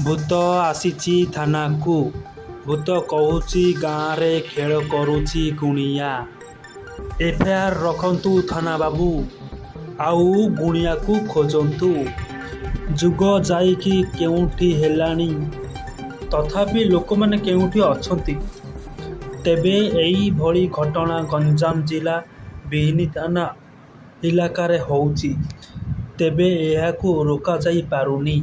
भूत आसीची थाना को भूत कहूची गाँव रे खेल करुची गुणिया एफआईआर रखंतु थाना बाबू आउ गुणिया को खोजंतु जुग जाइकी केउठी हेलानी तथापि लोक माने केउठी अछंती तेबे एई भली घटना गंजाम जिला बिहिनी थाना इलाका रे होउची तेबे एहाकू रोका जाई पारुनी।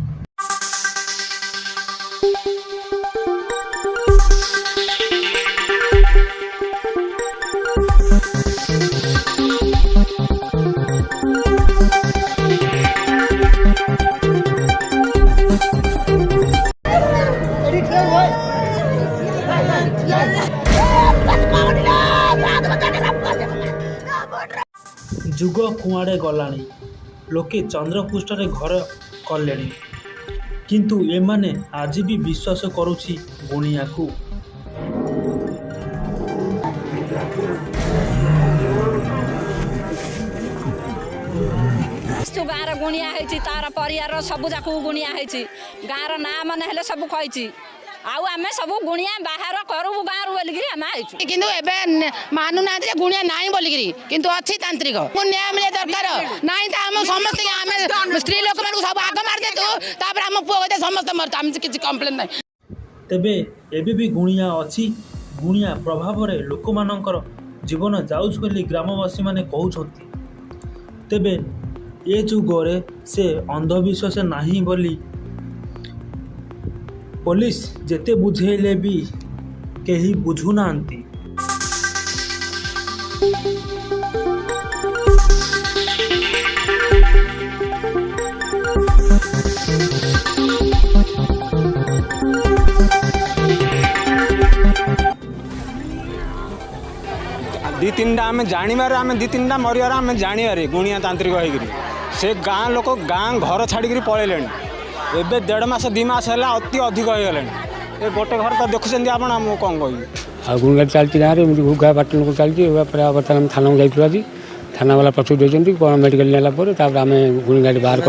जुग कुआड़े गलानी लोके चंद्रपृष्ठरे घर कलेनी किंतु एमाने आज भी विश्वास करुछि गुणिया को। गाँव गुणिया तार परिवार सब जाक गुणिया गाँव ना मन हेले सब कही आउ आमे सब गुणिया बाहर करू गाँव बोलिकी आम आईचु किंतु एबे मानुना गुणिया नाई बोलिकी किंतु अच्छी तांत्रिक न्याय मिले दरकार नाई तो आम समस्त आम स्त्री लोक मान सब आग मार देतु तापर आम पुओ गते समस्त मरतु आम किछि कंप्लेन नाही। तेबे एबे भी गुणिया अछि गुणिया प्रभाव रे लोक मानकर जीवन जाउछ बोली ग्रामवासी माने कहउछथि तेबे ए जुगरे से अंधविश्वास नाही बोली पुलिस जेते बुझेले भी केही बुझु नांती। दी तीन आम जानिबार आम दी तीन मरियार आम जानिबार गुणिया तांत्रिक होगी से गाँ लोक गाँ घर छाड़ी पलैले एबे 1.5 मास 2 मास है अति अधिक हो गले ये गोटे घर तो देखुं आप कौन कह गुणगाड़ चलती गाँव में घुघा बाटन को चलती बर्तमान थाना जाइए थाना वाला प्रस्तुत होती कौन मेडिकल नेला आम गुणगाड़ी बाहर कर